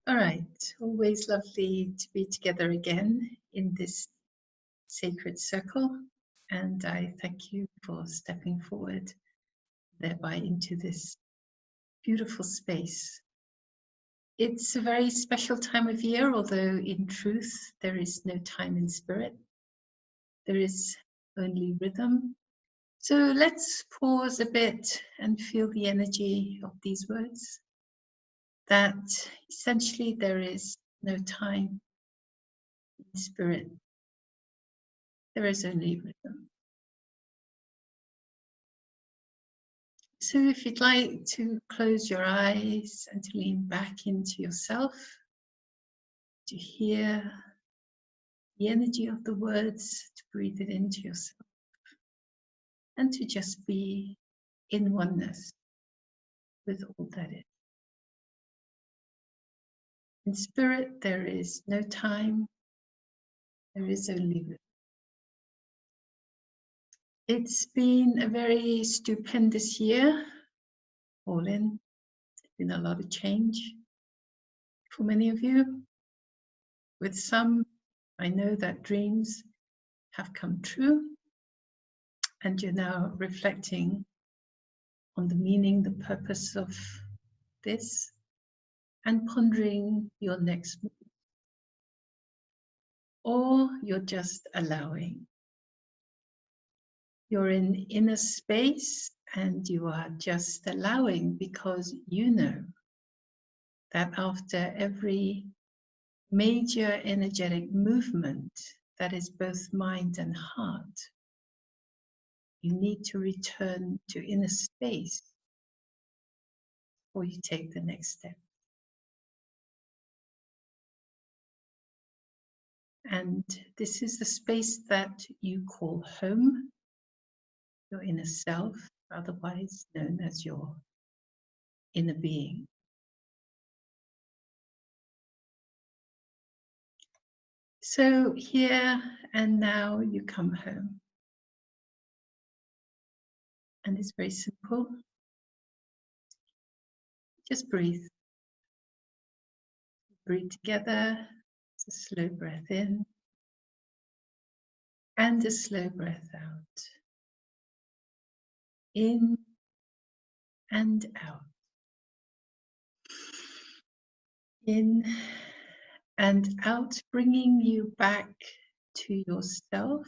All right, always lovely to be together again in this sacred circle. And I thank you for stepping forward, thereby into this beautiful space. It's a very special time of year, although in truth, there is no time in spirit. There is only rhythm. So let's pause a bit and feel the energy of these words. That essentially there is no time in spirit. There is only rhythm. So if you'd like to close your eyes and to lean back into yourself, to hear the energy of the words, to breathe it into yourself, and to just be in oneness with all that is. In spirit, there is no time, there is only rhythm. It's been a very stupendous year, all in. There's been a lot of change for many of you. With some, I know that dreams have come true, and you're now reflecting on the meaning, the purpose of this, and pondering your next move. Or you're just allowing. You're in inner space and you are just allowing because you know that after every major energetic movement that is both mind and heart, you need to return to inner space before you take the next step. And this is the space that you call home, your inner self, otherwise known as your inner being. So here and now you come home. And it's very simple. Just breathe. Breathe together. It's a slow breath in and a slow breath out. In and out. In and out, bringing you back to yourself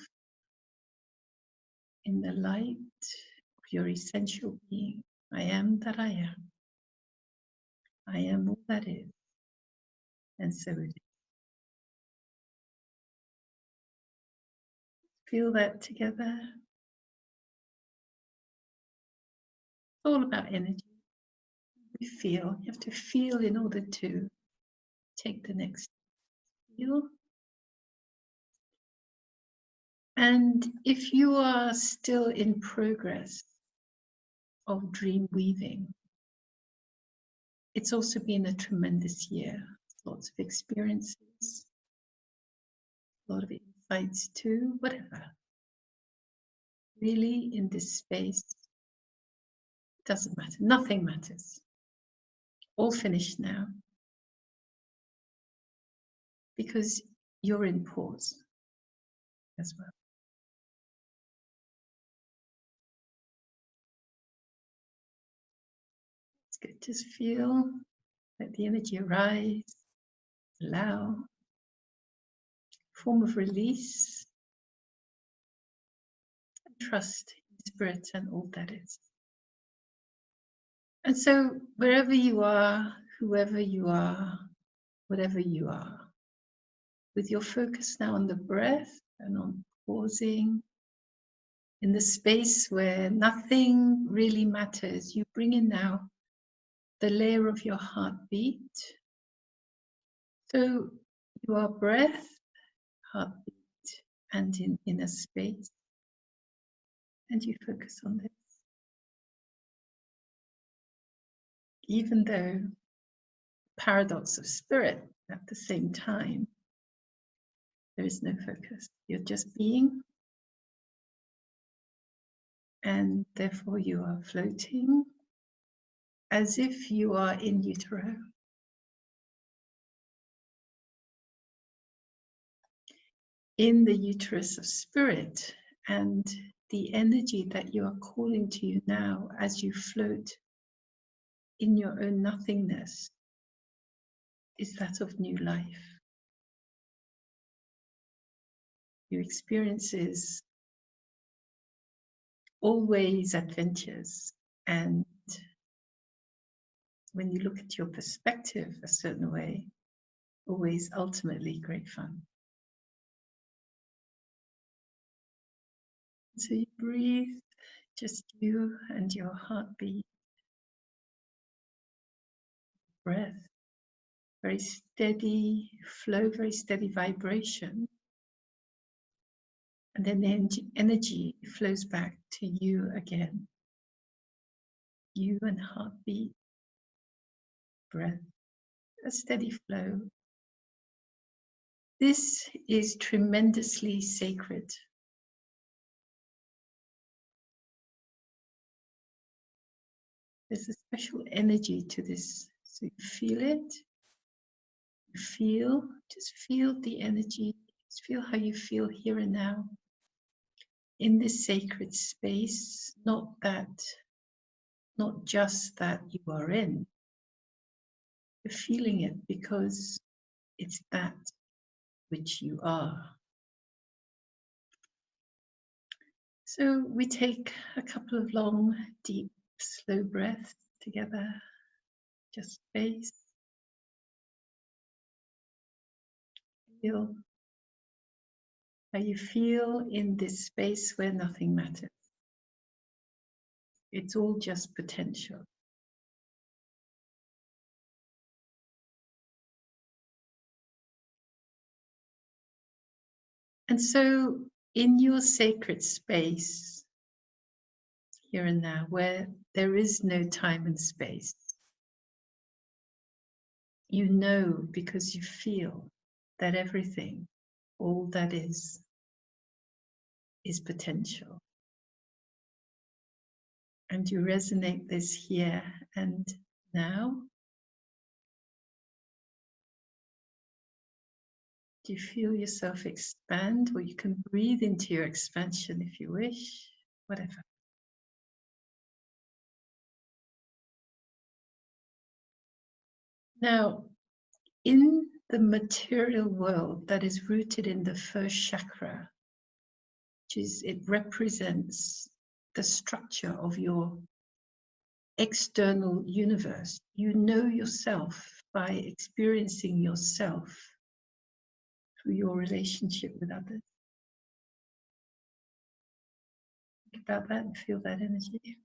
in the light of your essential being. I am that I am. I am all that is. And so it is. Feel that together. It's all about energy. We feel. You have to feel in order to take the next step. Feel. And if you are still in progress of dream weaving, it's also been a tremendous year. Lots of experiences, a lot of insights too, whatever. Really, in this space, it doesn't matter. Nothing matters. All finished now. Because you're in pause as well. It's good. Just feel, let the energy arise, allow, form of release, and trust in spirit and all that is. And so wherever you are, whoever you are, whatever you are, with your focus now on the breath and on pausing, in the space where nothing really matters, you bring in now the layer of your heartbeat. So you are breath, heartbeat, and in inner space. And you focus on this. Even though paradox of spirit, at the same time, there is no focus. You're just being. And therefore you are floating as if you are in utero. in the uterus of spirit, and the energy that you are calling to you now as you float in your own nothingness is that of new life. Your experiences always adventures, and when you look at your perspective a certain way, always ultimately great fun. So you breathe, just you and your heartbeat, breath, very steady flow, very steady vibration. And then the energy flows back to you again. You and heartbeat, breath, a steady flow. This is tremendously sacred. There's a special energy to this. So you feel it, just feel the energy, just feel how you feel here and now in this sacred space, not just that you are in. You're feeling it because it's that which you are. So we take a couple of long, deep, slow breaths together, just space. Feel how you feel in this space where nothing matters. It's all just potential. And so in your sacred space, here and now, where there is no time and space, you know because you feel that everything, all that is potential. And you resonate this here and now. Do you feel yourself expand, or you can breathe into your expansion if you wish, whatever. Now, in the material world that is rooted in the first chakra, which is, it represents the structure of your external universe. You know yourself by experiencing yourself through your relationship with others. Think about that and feel that energy.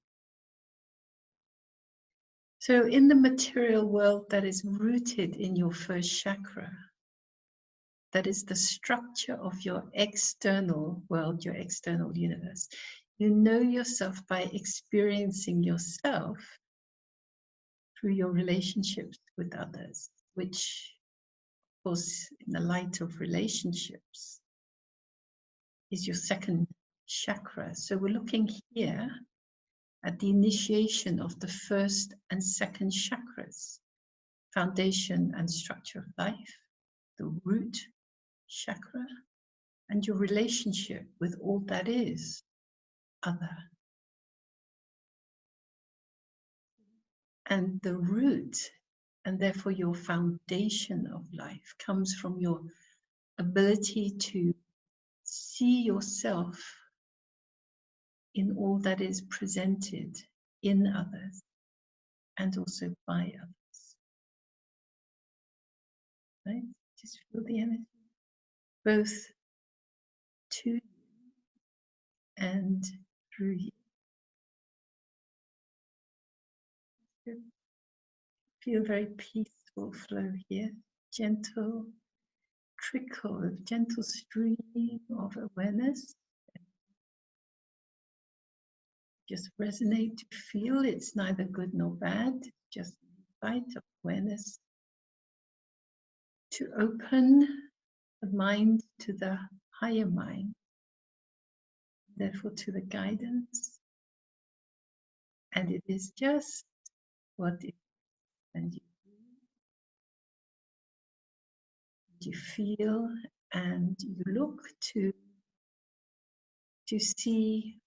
So in the material world that is rooted in your first chakra, that is the structure of your external world, your external universe. You know yourself by experiencing yourself through your relationships with others, which, of course, in the light of relationships, is your second chakra. So we're looking here at the initiation of the first and second chakras, foundation and structure of life, the root chakra, and your relationship with all that is other. And the root, and therefore your foundation of life, comes from your ability to see yourself in all that is presented in others and also by others. Right? Just feel the energy, both to you and through you. Feel very peaceful flow here, gentle trickle, a gentle stream of awareness. Just resonate to feel. It's neither good nor bad, it's just light of awareness to open the mind to the higher mind, therefore to the guidance. And it is just what it is. And you feel and you look to see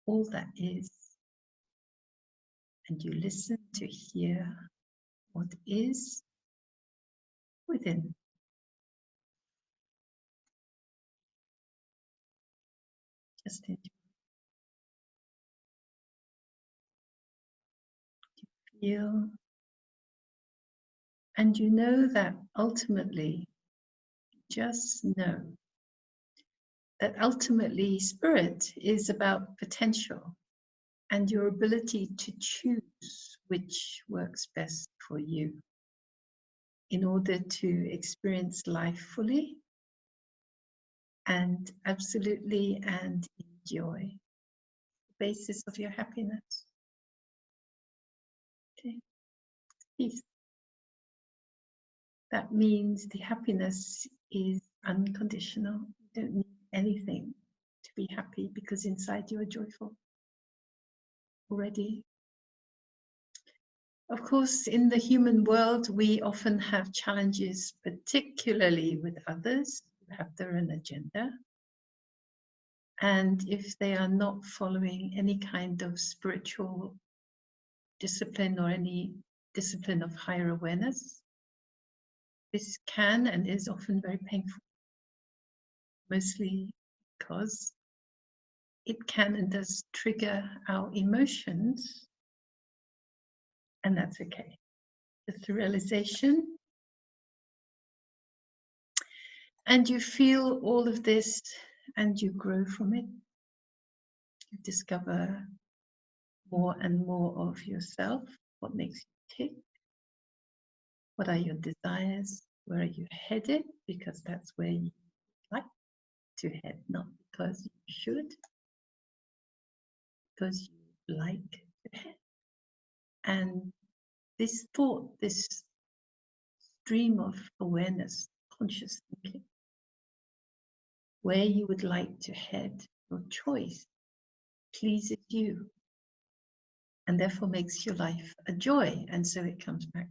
all that is, and you listen to hear what is within. Just enjoy. Feel, and you know that ultimately, just know that ultimately spirit is about potential and your ability to choose which works best for you in order to experience life fully and absolutely and enjoy the basis of your happiness. Okay. Peace. That means the happiness is unconditional. You don't need anything to be happy because inside you are joyful already. Of course, in the human world, we often have challenges, particularly with others who have their own agenda. And if they are not following any kind of spiritual discipline or any discipline of higher awareness, this can and is often very painful, mostly because it can and does trigger our emotions, and that's okay. It's a realization, and you feel all of this and you grow from it. You discover more and more of yourself, what makes you tick, what are your desires, where are you headed, because that's where you like to head, not because you should, because you like to head. And this thought, this stream of awareness, conscious thinking, where you would like to head, your choice pleases you and therefore makes your life a joy, and so it comes back.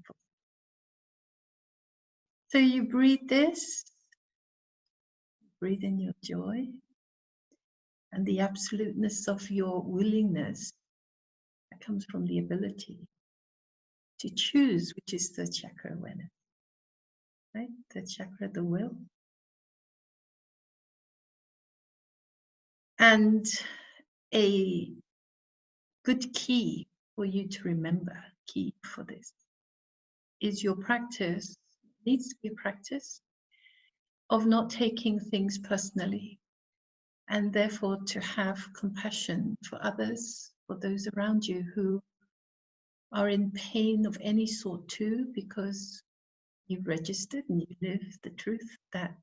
So you breathe this, breathe in your joy and the absoluteness of your willingness that comes from the ability to choose, which is the chakra awareness, right? The chakra, the will. And a good key for you to remember, key for this, is your practice, needs to be a practice of not taking things personally, and therefore to have compassion for others, for those around you who are in pain of any sort too, because you've registered and you live the truth that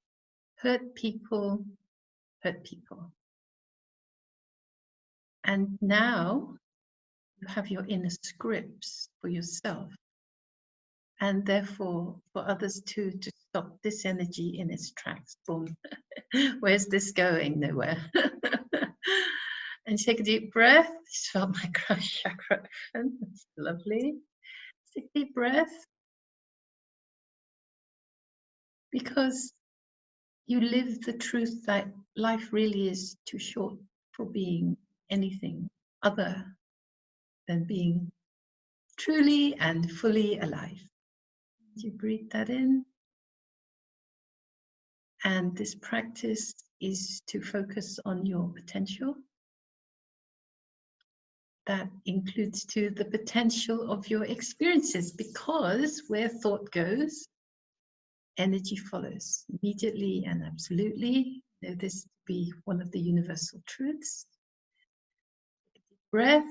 hurt people hurt people. And now you have your inner scripts for yourself, and therefore for others too, to stop this energy in its tracks. Boom. Where's this going? Nowhere. And take a deep breath. Just felt my cross chakra. That's lovely. Take a deep breath. Because you live the truth that life really is too short for being anything other than being truly and fully alive. You breathe that in. And this practice is to focus on your potential. That includes to the potential of your experiences, because where thought goes, energy follows immediately and absolutely. Know this to be one of the universal truths. Breath.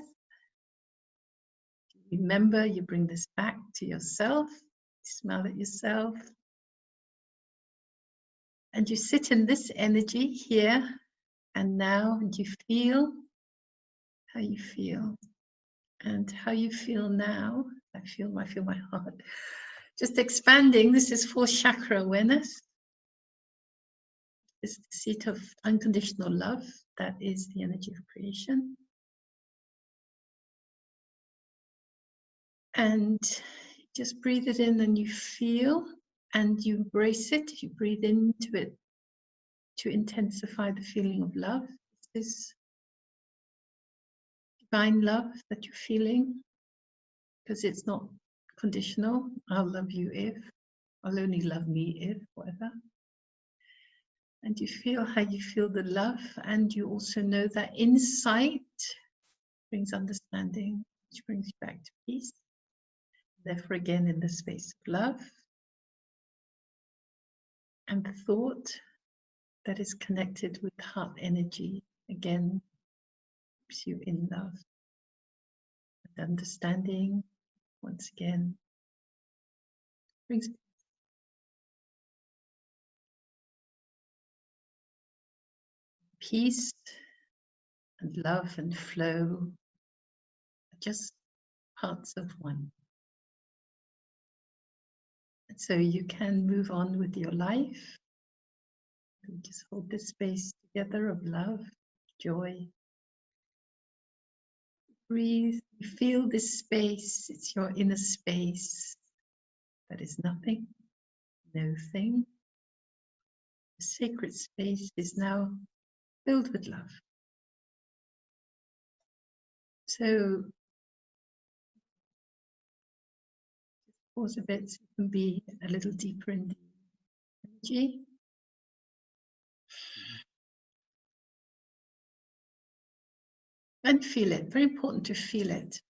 Remember, you bring this back to yourself. Smell at yourself. And you sit in this energy here and now, and you feel how you feel. And how you feel now, I feel my heart just expanding. This is fourth chakra awareness. It's the seat of unconditional love. That is the energy of creation. And just breathe it in and you feel, and you embrace it. You breathe into it to intensify the feeling of love. This divine love that you're feeling, because it's not conditional. I'll love you if, I'll only love me if, whatever. And you feel how you feel the love, and you also know that insight brings understanding, which brings you back to peace. Therefore, again, in the space of love, and the thought that is connected with heart energy, again, keeps you in love. And understanding, once again, brings peace and love and flow, are just parts of one. And so you can move on with your life. And just hold this space together of love, joy. Breathe, feel this space. It's your inner space. That is nothing, no thing. The sacred space is now filled with love. So pause a bit so you can be a little deeper in the energy. And feel it. Very important to feel it,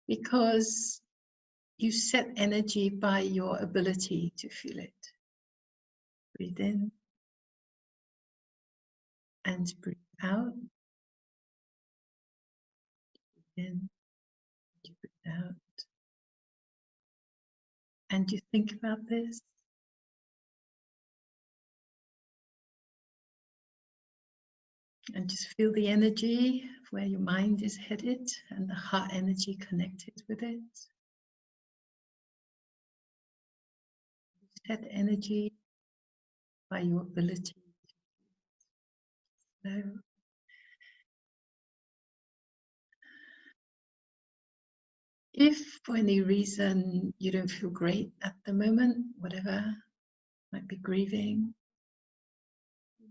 because you set energy by your ability to feel it. Breathe in and breathe out. Breathe in and breathe out. And you think about this. And just feel the energy of where your mind is headed and the heart energy connected with it. Set energy by your ability to flow. If for any reason you don't feel great at the moment, whatever, might be grieving,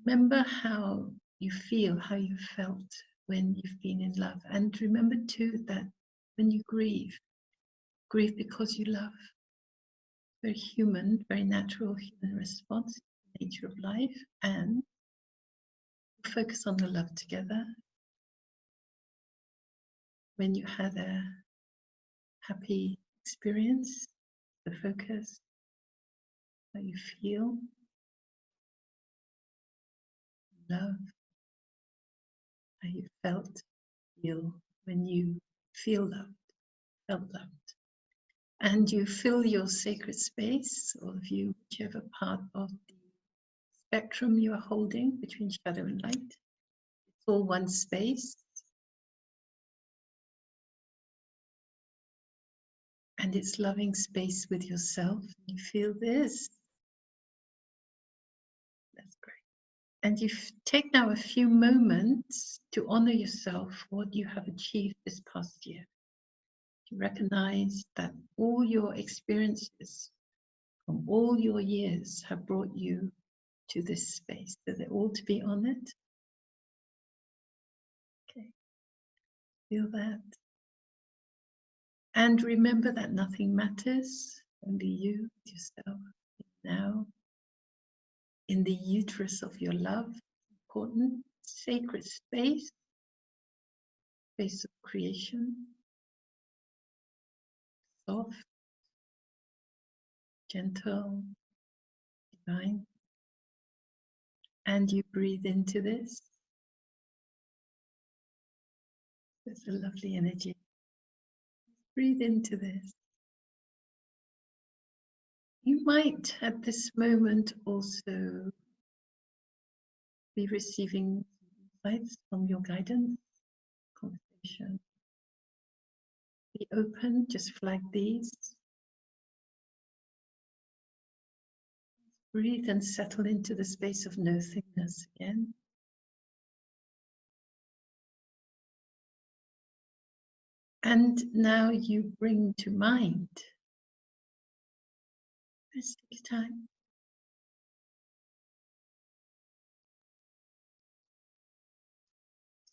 remember how you feel, how you felt when you've been in love. And remember too that when you grieve because you love. Very human, very natural human response, nature of life, and focus on the love together. When you had a happy experience, the focus, how you feel, love, how you feel when you feel loved, felt loved. And you fill your sacred space, all of you, whichever part of the spectrum you are holding between shadow and light. It's all one space. And it's loving space with yourself. You feel this. That's great. And you take now a few moments to honor yourself, what you have achieved this past year. You recognize that all your experiences from all your years have brought you to this space. So they're all to be honored. Okay. Feel that. And remember that nothing matters, only you, yourself, now. In the uterus of your love, important, sacred space, space of creation, soft, gentle, divine. And you breathe into this. There's a lovely energy. Breathe into this. You might at this moment also be receiving insights from your guidance, conversation. Be open, just flag these. Breathe and settle into the space of nothingness again. And now you bring to mind. Let's take time.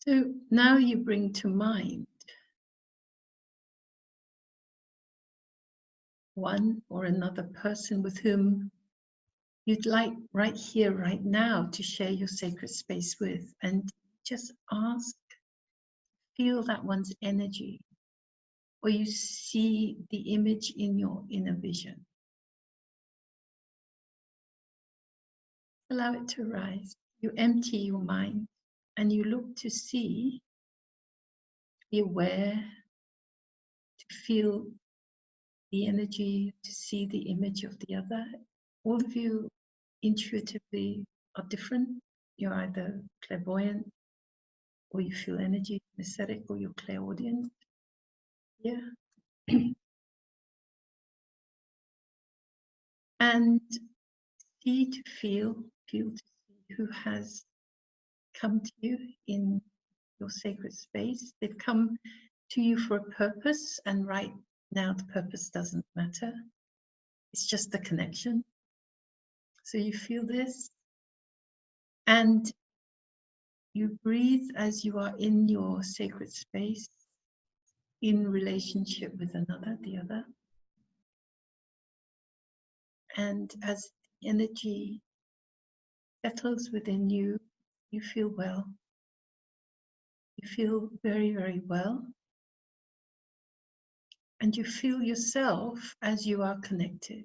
So now you bring to mind one or another person with whom you'd like right here, right now, to share your sacred space with, and just ask, feel that one's energy, or you see the image in your inner vision. Allow it to rise. You empty your mind and you look to see, be aware, to feel the energy, to see the image of the other. All of you intuitively are different. You're either clairvoyant, or you feel energy, kinesthetic, or you're clairaudient. Yeah. And see to feel to see who has come to you in your sacred space. They've come to you for a purpose, and right now the purpose doesn't matter. It's just the connection. So you feel this, and you breathe as you are in your sacred space, in relationship with another, the other. And as the energy settles within you, you feel well. You feel very, very well. And you feel yourself as you are connected.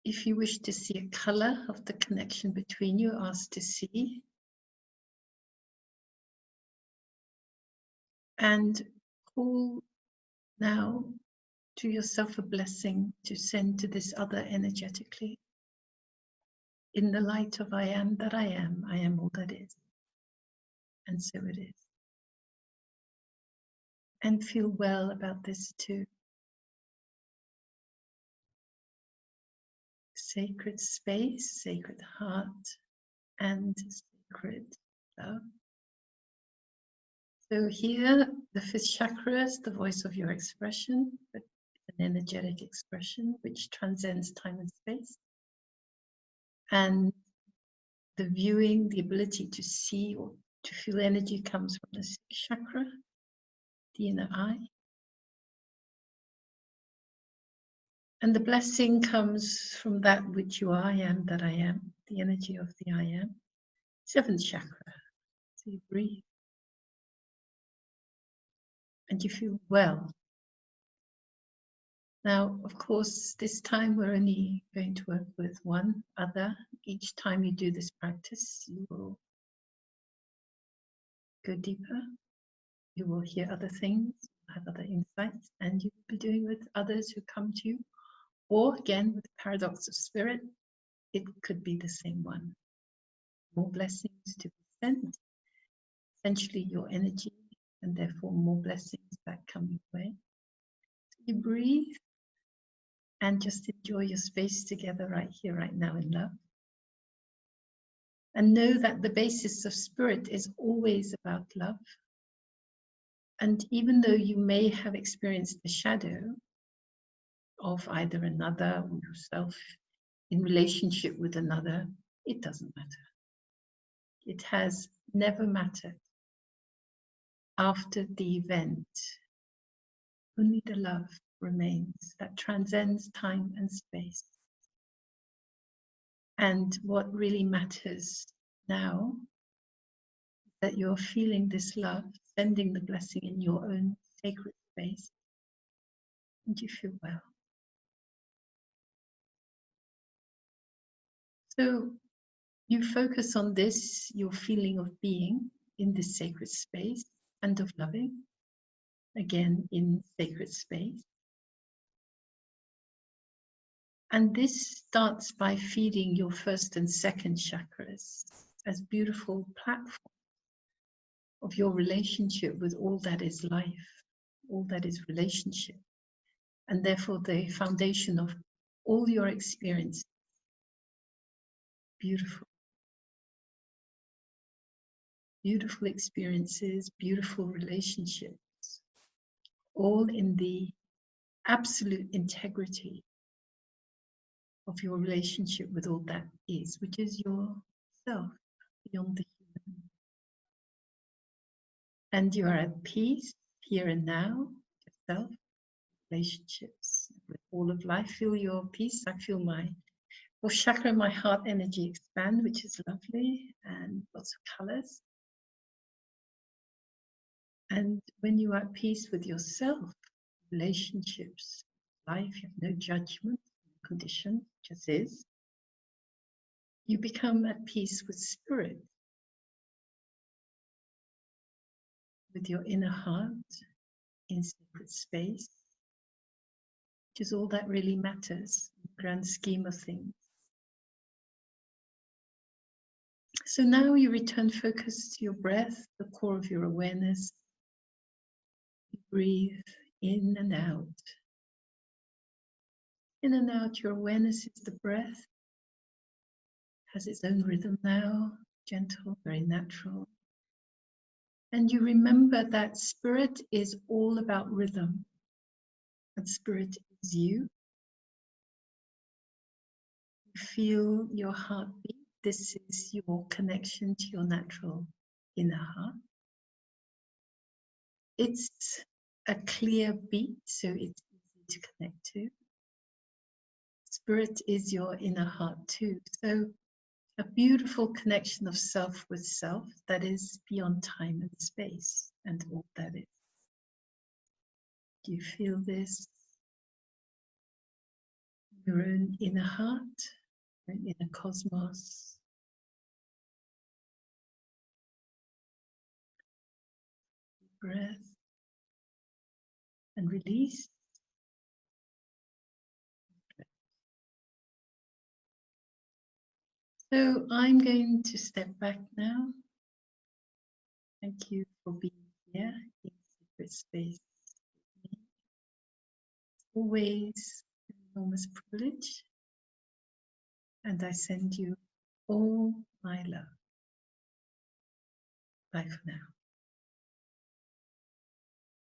If you wish to see a color of the connection between you, ask to see. And call now to yourself a blessing to send to this other energetically. In the light of I am that I am all that is. And so it is. And feel well about this too. Sacred space, sacred heart, and sacred love. So here, the fifth chakra is the voice of your expression, but an energetic expression which transcends time and space. And the viewing, the ability to see or to feel energy comes from the sixth chakra, the inner eye. And the blessing comes from that which you are, I am that I am, the energy of the I am. Seventh chakra. So you breathe. And you feel well. Now, of course, this time we're only going to work with one other. Each time you do this practice, you will go deeper. You will hear other things, have other insights, and you will be doing with others who come to you. Or again, with the paradox of spirit, it could be the same one. More blessings to be sent, essentially your energy, and therefore more blessings that come your way. So you breathe and just enjoy your space together right here, right now in love. And know that the basis of spirit is always about love. And even though you may have experienced the shadow of either another or yourself in relationship with another, it doesn't matter. It has never mattered. After the event, only the love remains that transcends time and space. And what really matters now is that you're feeling this love, sending the blessing in your own sacred space, and you feel well. So you focus on this, your feeling of being in this sacred space and of loving, again in sacred space. And this starts by feeding your first and second chakras as beautiful platforms of your relationship with all that is life, all that is relationship, and therefore the foundation of all your experiences. Beautiful. Beautiful experiences, beautiful relationships, all in the absolute integrity of your relationship with all that is, which is yourself, beyond the human. And you are at peace here and now, yourself, relationships, with all of life. Feel your peace. I feel my chakra, my heart energy expand, which is lovely, and lots of colors. And when you are at peace with yourself, relationships, life, you have no judgment, no condition, just is. You become at peace with spirit, with your inner heart in sacred space, which is all that really matters in the grand scheme of things. So now you return focus to your breath, the core of your awareness. You breathe in and out. In and out, your awareness is the breath. Has its own rhythm now, gentle, very natural. And you remember that spirit is all about rhythm. And spirit is you. You feel your heartbeat. This is your connection to your natural inner heart. It's a clear beat, so it's easy to connect to. Spirit is your inner heart too. So a beautiful connection of self with self that is beyond time and space and all that is. Do you feel this? Your own inner heart, your inner cosmos. Breath and release. So I'm going to step back now. Thank you for being here in sacred space with me. Always an enormous privilege. And I send you all my love. Bye for now.